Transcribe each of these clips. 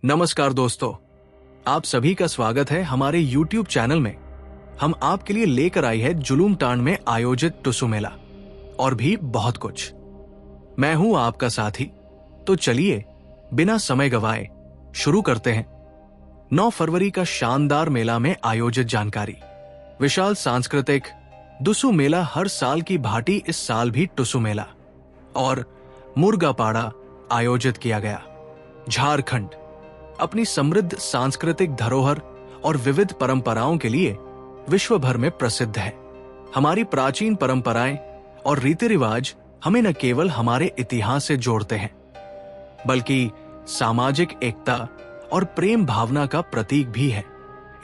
नमस्कार दोस्तों, आप सभी का स्वागत है हमारे YouTube चैनल में। हम आपके लिए लेकर आई है जुलूम टांड में आयोजित टुसु मेला और भी बहुत कुछ। मैं हूं आपका साथी, तो चलिए बिना समय गवाए शुरू करते हैं। 9 फरवरी का शानदार मेला में आयोजित जानकारी। विशाल सांस्कृतिक टुसु मेला हर साल की भांति इस साल भी टुसु मेला और मुर्गा पाड़ा आयोजित किया गया। झारखंड अपनी समृद्ध सांस्कृतिक धरोहर और विविध परंपराओं के लिए विश्व भर में प्रसिद्ध है। हमारी प्राचीन परंपराएं और रीति रिवाज हमें न केवल हमारे इतिहास से जोड़ते हैं, बल्कि सामाजिक एकता और प्रेम भावना का प्रतीक भी है।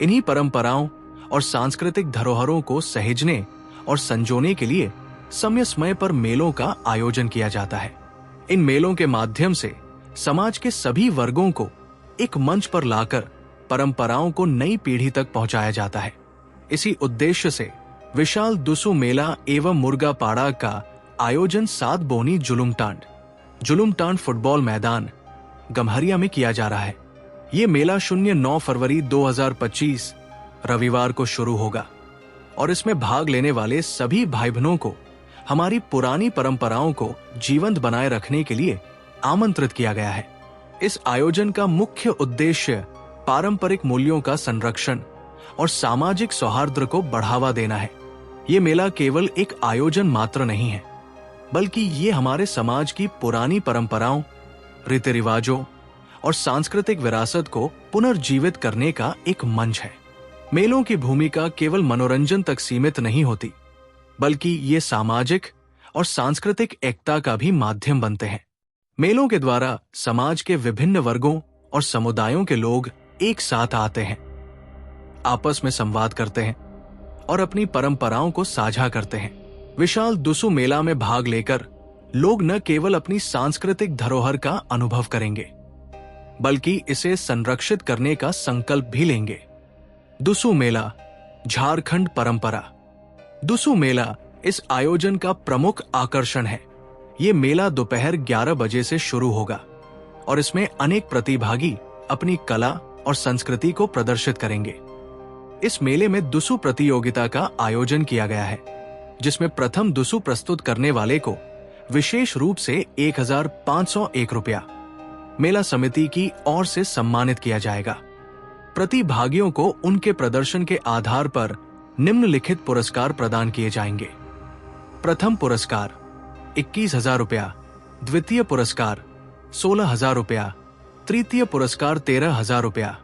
इन्हीं परंपराओं और सांस्कृतिक धरोहरों को सहेजने और संजोने के लिए समय समय पर मेलों का आयोजन किया जाता है। इन मेलों के माध्यम से समाज के सभी वर्गों को एक मंच पर लाकर परंपराओं को नई पीढ़ी तक पहुंचाया जाता है। इसी उद्देश्य से विशाल टुसु मेला एवं मुर्गा पाड़ा का आयोजन 7 बोनी जुलूम टांड फुटबॉल मैदान गम्हरिया में किया जा रहा है। ये मेला 9 फरवरी 2025 रविवार को शुरू होगा और इसमें भाग लेने वाले सभी भाई बहनों को हमारी पुरानी परंपराओं को जीवंत बनाए रखने के लिए आमंत्रित किया गया है। इस आयोजन का मुख्य उद्देश्य पारंपरिक मूल्यों का संरक्षण और सामाजिक सौहार्द को बढ़ावा देना है। ये मेला केवल एक आयोजन मात्र नहीं है, बल्कि ये हमारे समाज की पुरानी परंपराओं, रीति रिवाजों और सांस्कृतिक विरासत को पुनर्जीवित करने का एक मंच है। मेलों की भूमिका केवल मनोरंजन तक सीमित नहीं होती, बल्कि ये सामाजिक और सांस्कृतिक एकता का भी माध्यम बनते हैं। मेलों के द्वारा समाज के विभिन्न वर्गों और समुदायों के लोग एक साथ आते हैं, आपस में संवाद करते हैं और अपनी परंपराओं को साझा करते हैं। विशाल टुसु मेला में भाग लेकर लोग न केवल अपनी सांस्कृतिक धरोहर का अनुभव करेंगे, बल्कि इसे संरक्षित करने का संकल्प भी लेंगे। टुसु मेला झारखंड परंपरा। टुसु मेला इस आयोजन का प्रमुख आकर्षण है। ये मेला दोपहर 11 बजे से शुरू होगा और इसमें अनेक प्रतिभागी अपनी कला और संस्कृति को प्रदर्शित करेंगे। इस मेले में टुसु प्रतियोगिता का आयोजन किया गया है, जिसमें प्रथम टुसु प्रस्तुत करने वाले को विशेष रूप से 1501 रुपया मेला समिति की ओर से सम्मानित किया जाएगा। प्रतिभागियों को उनके प्रदर्शन के आधार पर निम्नलिखित पुरस्कार प्रदान किए जाएंगे। प्रथम पुरस्कार 21,000 रुपया, द्वितीय पुरस्कार 16,000 रुपया, तृतीय पुरस्कार 13,000 रुपया,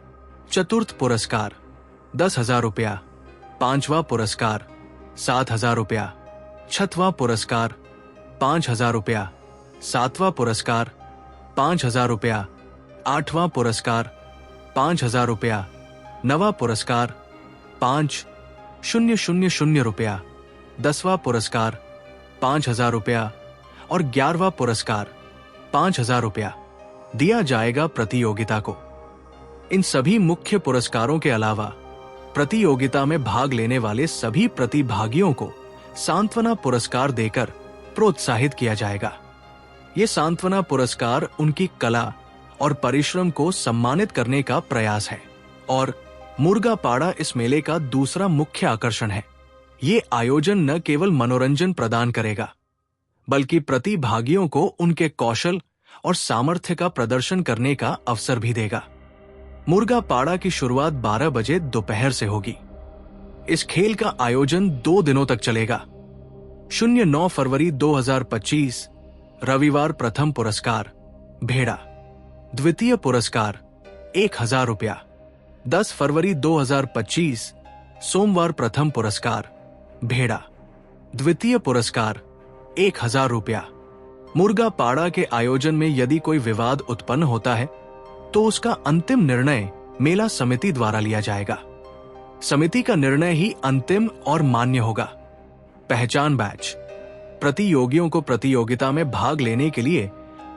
चतुर्थ पुरस्कार 10,000 रुपया, पांचवा पुरस्कार 7,000 रुपया, छठवां पुरस्कार 5,000 रुपया, सातवां पुरस्कार 5,000 रुपया, आठवां पुरस्कार 5,000 रुपया, नवा पुरस्कार 5,000 रुपया, 10वां पुरस्कार 5,000 रुपया और 11वां पुरस्कार 5,000 रुपया दिया जाएगा प्रतियोगिता को। इन सभी मुख्य पुरस्कारों के अलावा प्रतियोगिता में भाग लेने वाले सभी प्रतिभागियों को सांत्वना पुरस्कार देकर प्रोत्साहित किया जाएगा। ये सांत्वना पुरस्कार उनकी कला और परिश्रम को सम्मानित करने का प्रयास है और मुर्गा पाड़ा इस मेले का दूसरा मुख्य आकर्षण है। ये आयोजन न केवल मनोरंजन प्रदान करेगा, बल्कि प्रतिभागियों को उनके कौशल और सामर्थ्य का प्रदर्शन करने का अवसर भी देगा। मुर्गा पाड़ा की शुरुआत 12 बजे दोपहर से होगी। इस खेल का आयोजन 2 दिनों तक चलेगा। 9 फरवरी 2025 रविवार प्रथम पुरस्कार भेड़ा, द्वितीय पुरस्कार 1,000 रुपया। 10 फरवरी 2025 सोमवार प्रथम पुरस्कार भेड़ा, द्वितीय पुरस्कार 1,000 रुपया। मुर्गा पाड़ा के आयोजन में यदि कोई विवाद उत्पन्न होता है तो उसका अंतिम निर्णय मेला समिति द्वारा लिया जाएगा। समिति का निर्णय ही अंतिम और मान्य होगा। पहचान बैच। प्रतियोगियों को प्रतियोगिता में भाग लेने के लिए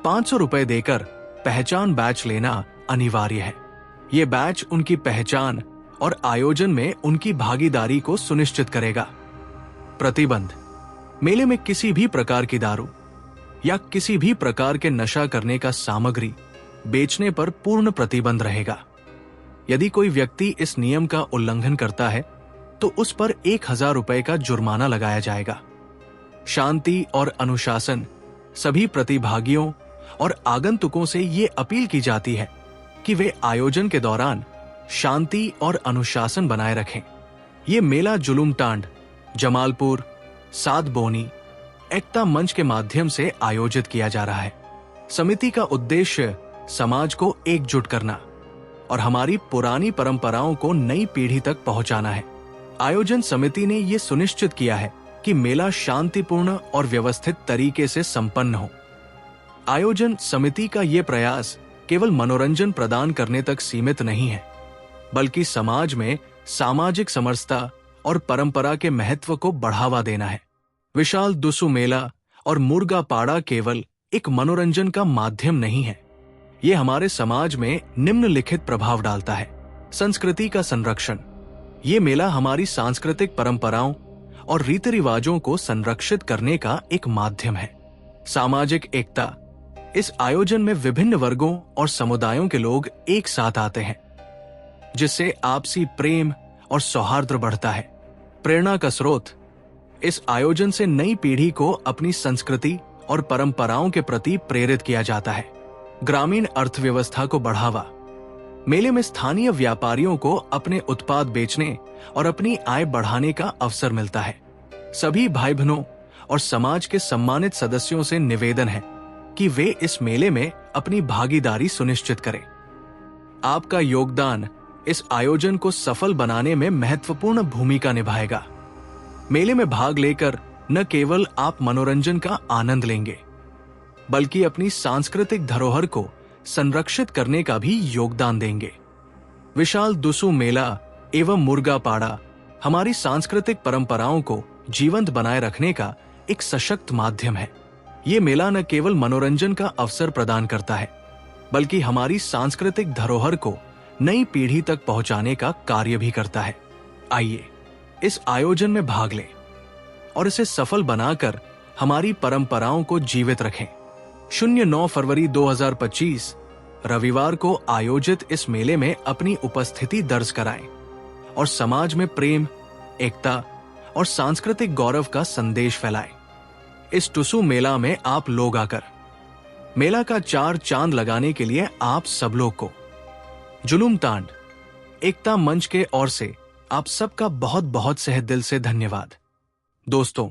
500 रुपए देकर पहचान बैच लेना अनिवार्य है। ये बैच उनकी पहचान और आयोजन में उनकी भागीदारी को सुनिश्चित करेगा। प्रतिबंध। मेले में किसी भी प्रकार की दारू या किसी भी प्रकार के नशा करने का सामग्री बेचने पर पूर्ण प्रतिबंध रहेगा। यदि कोई व्यक्ति इस नियम का उल्लंघन करता है तो उस पर 1000 रुपए का जुर्माना लगाया जाएगा। शांति और अनुशासन। सभी प्रतिभागियों और आगंतुकों से ये अपील की जाती है कि वे आयोजन के दौरान शांति और अनुशासन बनाए रखें। ये मेला जुलूम टांड, जमालपुर, सातबोनी, एकता मंच के माध्यम से आयोजित किया जा रहा है। समिति का उद्देश्य समाज को एकजुट करना और हमारी पुरानी परंपराओं को नई पीढ़ी तक पहुंचाना है। आयोजन समिति ने यह सुनिश्चित किया है कि मेला शांतिपूर्ण और व्यवस्थित तरीके से संपन्न हो। आयोजन समिति का यह प्रयास केवल मनोरंजन प्रदान करने तक सीमित नहीं है, बल्कि समाज में सामाजिक समरसता और परंपरा के महत्व को बढ़ावा देना है। विशाल दुसु मेला और मुर्गा पाड़ा केवल एक मनोरंजन का माध्यम नहीं है, ये हमारे समाज में निम्नलिखित प्रभाव डालता है। संस्कृति का संरक्षण। ये मेला हमारी सांस्कृतिक परंपराओं और रीति रिवाजों को संरक्षित करने का एक माध्यम है। सामाजिक एकता। इस आयोजन में विभिन्न वर्गों और समुदायों के लोग एक साथ आते हैं, जिससे आपसी प्रेम और सौहार्द बढ़ता है। प्रेरणा का स्रोत। इस आयोजन से नई पीढ़ी को अपनी संस्कृति और परंपराओं के प्रति प्रेरित किया जाता है। ग्रामीण अर्थव्यवस्था को बढ़ावा। मेले में स्थानीय व्यापारियों को अपने उत्पाद बेचने और अपनी आय बढ़ाने का अवसर मिलता है। सभी भाई बहनों और समाज के सम्मानित सदस्यों से निवेदन है कि वे इस मेले में अपनी भागीदारी सुनिश्चित करें। आपका योगदान इस आयोजन को सफल बनाने में महत्वपूर्ण भूमिका निभाएगा। मेले में भाग लेकर न केवल आप मनोरंजन का आनंद लेंगे, बल्कि अपनी सांस्कृतिक धरोहर को संरक्षित करने का भी योगदान देंगे। विशाल दुसु मेला एवं मुर्गा पाड़ा हमारी सांस्कृतिक परंपराओं को जीवंत बनाए रखने का एक सशक्त माध्यम है। ये मेला न केवल मनोरंजन का अवसर प्रदान करता है, बल्कि हमारी सांस्कृतिक धरोहर को नई पीढ़ी तक पहुंचाने का कार्य भी करता है। आइए इस आयोजन में भाग लें और इसे सफल बनाकर हमारी परंपराओं को जीवित रखें। 09 फरवरी 2025 रविवार को आयोजित इस मेले में अपनी उपस्थिति दर्ज कराएं और समाज में प्रेम, एकता और सांस्कृतिक गौरव का संदेश फैलाएं। इस टुसु मेला में आप लोग आकर मेला का 4 चांद लगाने के लिए आप सब लोग को जुलूम टांड, एकता मंच के ओर से आप सबका बहुत बहुत सहे दिल से धन्यवाद। दोस्तों,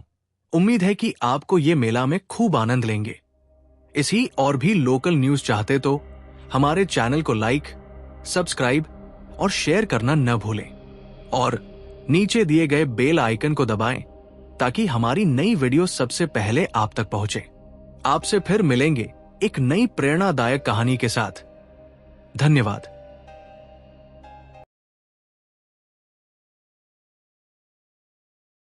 उम्मीद है कि आपको ये मेला में खूब आनंद लेंगे। इसी और भी लोकल न्यूज चाहते तो हमारे चैनल को लाइक, सब्सक्राइब और शेयर करना न भूलें और नीचे दिए गए बेल आइकन को दबाएं ताकि हमारी नई वीडियो सबसे पहले आप तक पहुंचे। आपसे फिर मिलेंगे एक नई प्रेरणादायक कहानी के साथ। धन्यवाद।